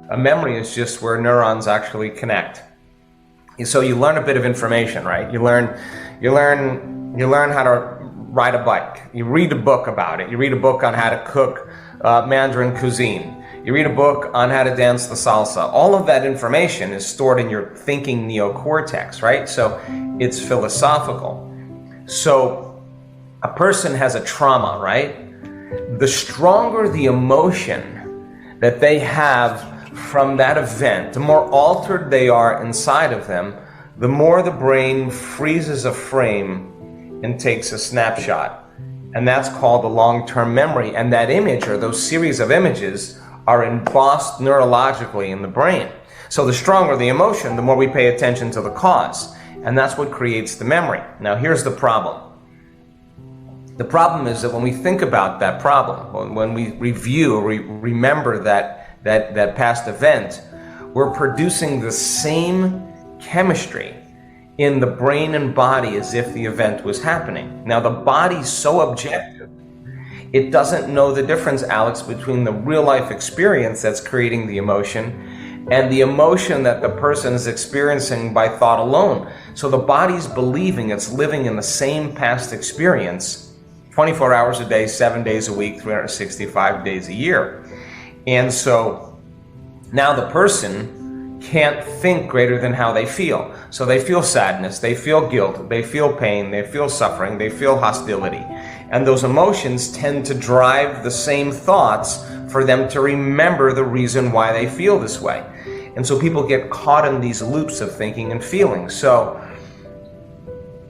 A memory is just where neurons actually connect. So you learn a bit of information, right? You learn how to ride a bike. You read a book about it. You read a book on how to cook Mandarin cuisine. You read a book on how to dance the salsa. All of that information is stored in your thinking neocortex, right? So it's philosophical. So a person has a trauma, right? The stronger the emotion that they have from that event, the more altered they are inside of them, the more the brain freezes a frame and takes a snapshot. And that's called the long-term memory. And that image, or those series of images, are embossed neurologically in the brain. So the stronger the emotion, the more we pay attention to the cause. And that's what creates the memory. Now here's the problem. The problem is that when we think about that problem, when we review or remember that past event, we're producing the same chemistry in the brain and body as if the event was happening. Now the body's so objective, it doesn't know the difference, Alex, between the real life experience that's creating the emotion and the emotion that the person is experiencing by thought alone. So the body's believing it's living in the same past experience 24 hours a day, 7 days a week, 365 days a year. And so now the person can't think greater than how they feel. So they feel sadness, they feel guilt, they feel pain, they feel suffering, they feel hostility. And those emotions tend to drive the same thoughts for them to remember the reason why they feel this way. And so people get caught in these loops of thinking and feeling. So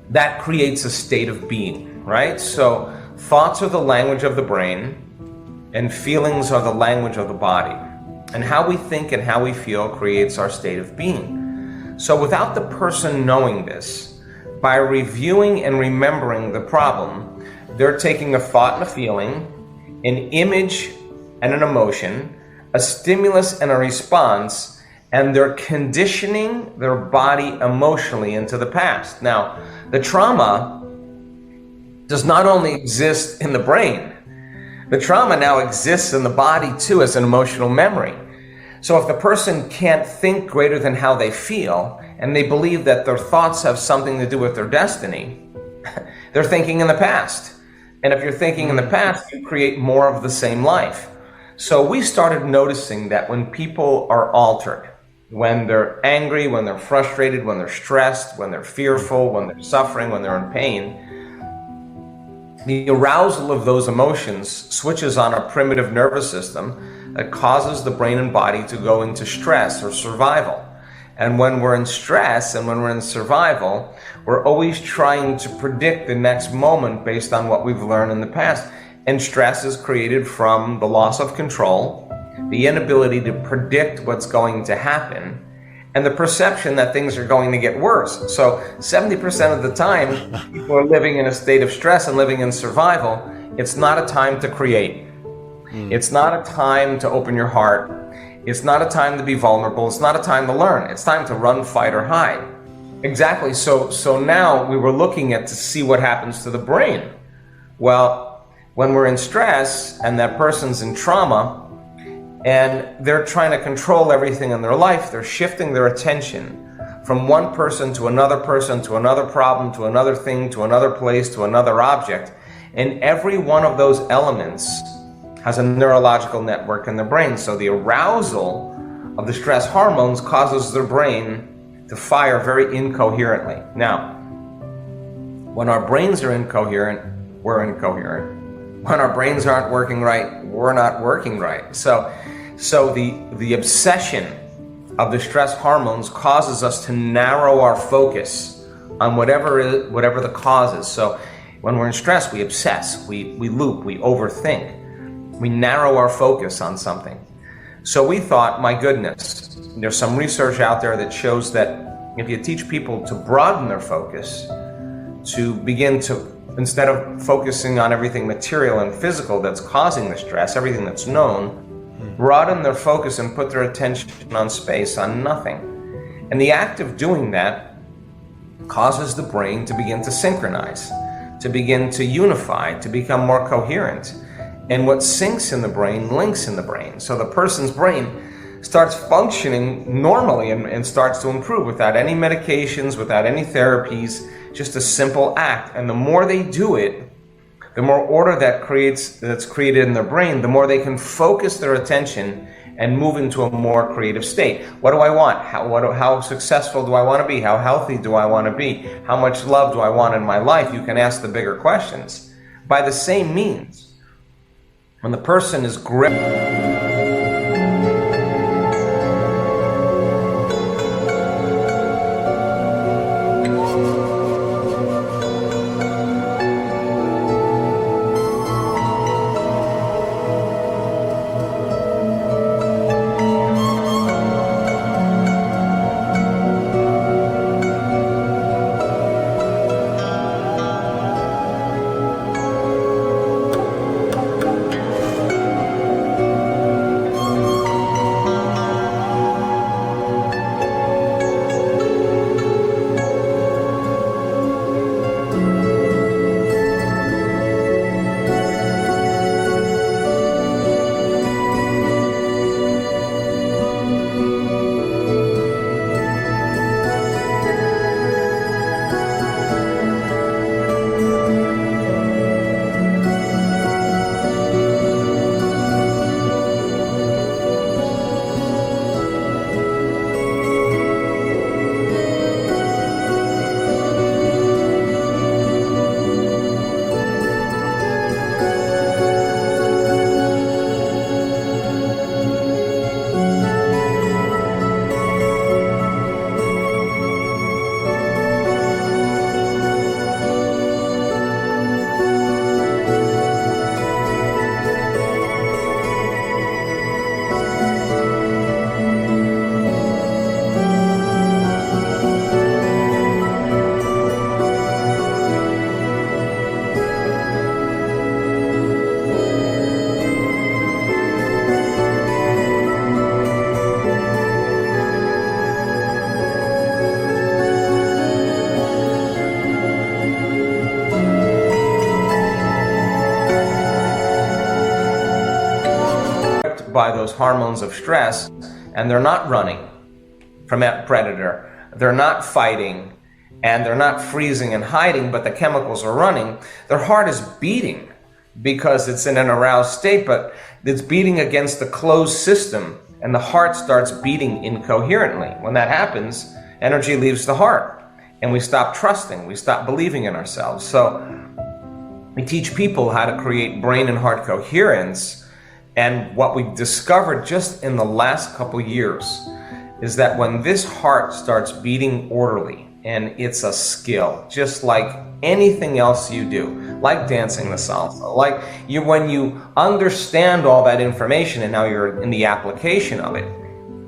that creates a state of being, right? So thoughts are the language of the brain, and feelings are the language of the body. And how we think and how we feel creates our state of being. So without the person knowing this, by reviewing and remembering the problem, they're taking a thought and a feeling, an image and an emotion, a stimulus and a response, and they're conditioning their body emotionally into the past. Now, the trauma does not only exist in the brain, the trauma now exists in the body too as an emotional memory. So if the person can't think greater than how they feel, and they believe that their thoughts have something to do with their destiny, they're thinking in the past. And if you're thinking in the past, you create more of the same life. So we started noticing that when people are altered, when they're angry, when they're frustrated, when they're stressed, when they're fearful, when they're suffering, when they're in pain, the arousal of those emotions switches on a primitive nervous system that causes the brain and body to go into stress or survival. And when we're in stress and when we're in survival, we're always trying to predict the next moment based on what we've learned in the past. And stress is created from the loss of control, the inability to predict what's going to happen, and the perception that things are going to get worse. So 70% of the time, people are living in a state of stress and living in survival. It's not a time to create. It's not a time to open your heart. It's not a time to be vulnerable. It's not a time to learn. It's time to run, fight, or hide. Exactly. So now we were looking at to see what happens to the brain. Well, when we're in stress and that person's in trauma, and they're trying to control everything in their life, they're shifting their attention from one person to another problem, to another thing, to another place, to another object. And every one of those elements has a neurological network in the brain. So the arousal of the stress hormones causes their brain to fire very incoherently. Now, when our brains are incoherent, we're incoherent. When our brains aren't working right, we're not working right. So the obsession of the stress hormones causes us to narrow our focus on whatever the cause is. So when we're in stress, we obsess, we loop, we overthink. We narrow our focus on something. So we thought, my goodness, there's some research out there that shows that if you teach people to broaden their focus, to begin to, instead of focusing on everything material and physical that's causing the stress, everything that's known, broaden their focus and put their attention on space, on nothing. And the act of doing that causes the brain to begin to synchronize, to begin to unify, to become more coherent. And what syncs in the brain links in the brain. So the person's brain starts functioning normally and starts to improve without any medications, without any therapies, just a simple act. And the more they do it, the more order that's created in their brain, the more they can focus their attention and move into a more creative state. What do I want? How successful do I want to be? How healthy do I want to be? How much love do I want in my life? You can ask the bigger questions. By the same means, when the person is gripped by those hormones of stress, and they're not running from that predator, they're not fighting, and they're not freezing and hiding, but the chemicals are running, their heart is beating because it's in an aroused state, but it's beating against the closed system, and the heart starts beating incoherently. When that happens, energy leaves the heart, and we stop trusting, we stop believing in ourselves. So we teach people how to create brain and heart coherence. And what we've discovered just in the last couple years is that when this heart starts beating orderly, and it's a skill, just like anything else you do, like dancing the salsa, like when you understand all that information and now you're in the application of it,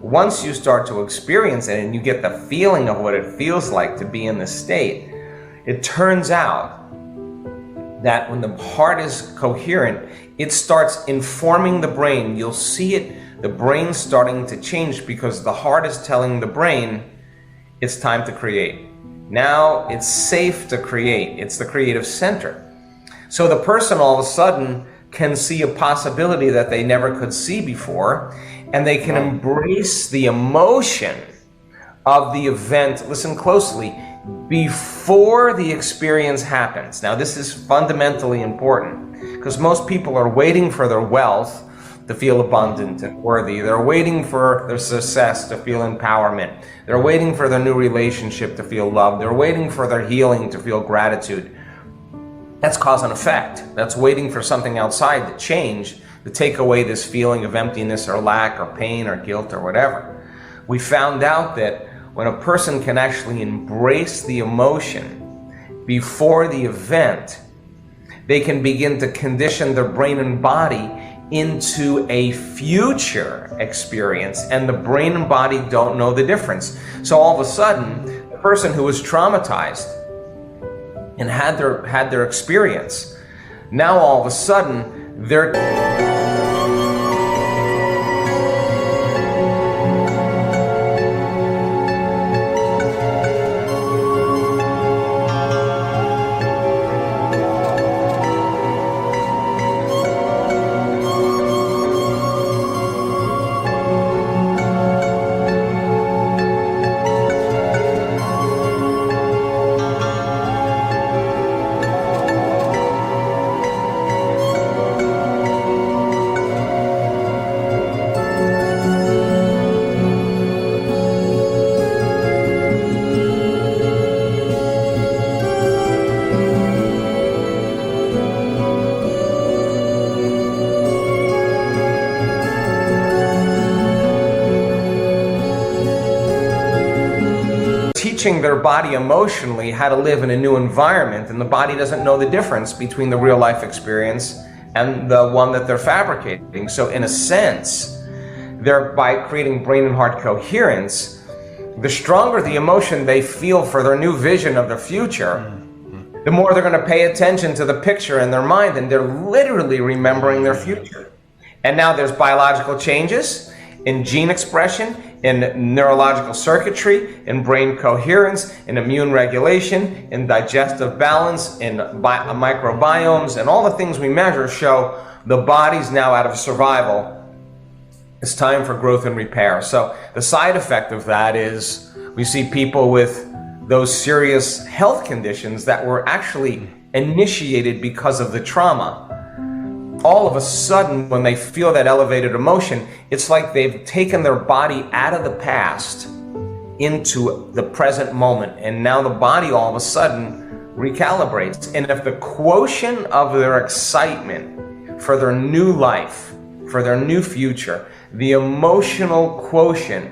once you start to experience it and you get the feeling of what it feels like to be in this state, it turns out that when the heart is coherent, it starts informing the brain. You'll see it, the brain starting to change because the heart is telling the brain, it's time to create. Now it's safe to create. It's the creative center. So the person all of a sudden can see a possibility that they never could see before, and they can embrace the emotion of the event, listen closely, before the experience happens. Now this is fundamentally important because most people are waiting for their wealth to feel abundant and worthy. They're waiting for their success to feel empowerment. They're waiting for their new relationship to feel love. They're waiting for their healing to feel gratitude. That's cause and effect. That's waiting for something outside to change, to take away this feeling of emptiness or lack or pain or guilt or whatever. We found out that when a person can actually embrace the emotion before the event, they can begin to condition their brain and body into a future experience, and the brain and body don't know the difference. So all of a sudden, the person who was traumatized and had their experience, now all of a sudden they're teaching their body emotionally how to live in a new environment, and the body doesn't know the difference between the real life experience and the one that they're fabricating. So in a sense, by creating brain and heart coherence, the stronger the emotion they feel for their new vision of the future, the more they're going to pay attention to the picture in their mind, and they're literally remembering their future. And now there's biological changes in gene expression, in neurological circuitry, in brain coherence, in immune regulation, in digestive balance, in microbiomes, and all the things we measure show the body's now out of survival. It's time for growth and repair. So the side effect of that is we see people with those serious health conditions that were actually initiated because of the trauma. All of a sudden, when they feel that elevated emotion, it's like they've taken their body out of the past into the present moment, and now the body all of a sudden recalibrates. And if the quotient of their excitement for their new life, for their new future, the emotional quotient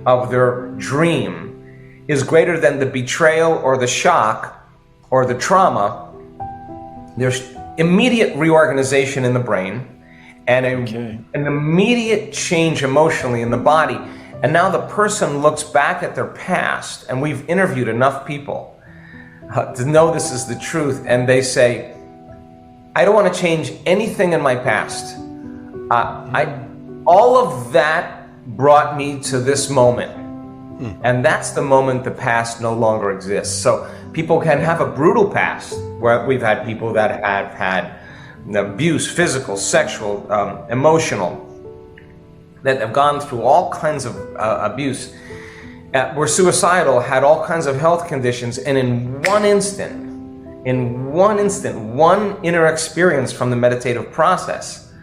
of their dream is greater than the betrayal or the shock or the trauma, there's immediate reorganization in the brain and an immediate change emotionally in the body. And now the person looks back at their past, and we've interviewed enough people to know this is the truth, and they say, I don't want to change anything in my past. All of that brought me to this moment. And that's the moment the past no longer exists. So people can have a brutal past, where we've had people that have had abuse, physical, sexual, emotional, that have gone through all kinds of abuse, were suicidal, had all kinds of health conditions, and in one instant, one inner experience from the meditative process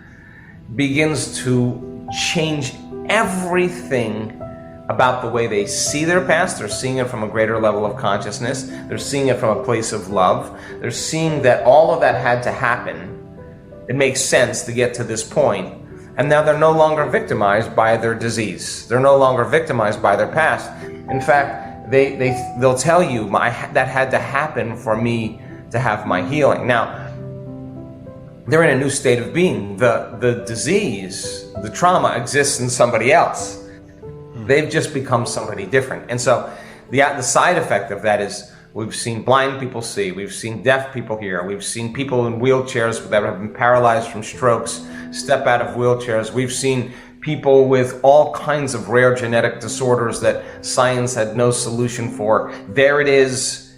begins to change everything about the way they see their past. They're seeing it from a greater level of consciousness. They're seeing it from a place of love. They're seeing that all of that had to happen. It makes sense to get to this point. And now they're no longer victimized by their disease. They're no longer victimized by their past. In fact, they'll tell you, that had to happen for me to have my healing. Now, they're in a new state of being. The disease, the trauma exists in somebody else. They've just become somebody different. And so the side effect of that is we've seen blind people see, we've seen deaf people hear, we've seen people in wheelchairs that have been paralyzed from strokes step out of wheelchairs. We've seen people with all kinds of rare genetic disorders that science had no solution for. There it is,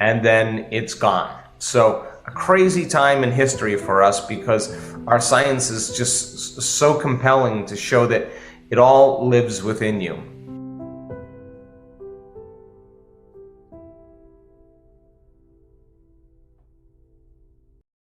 and then it's gone. So a crazy time in history for us, because our science is just so compelling to show that it all lives within you.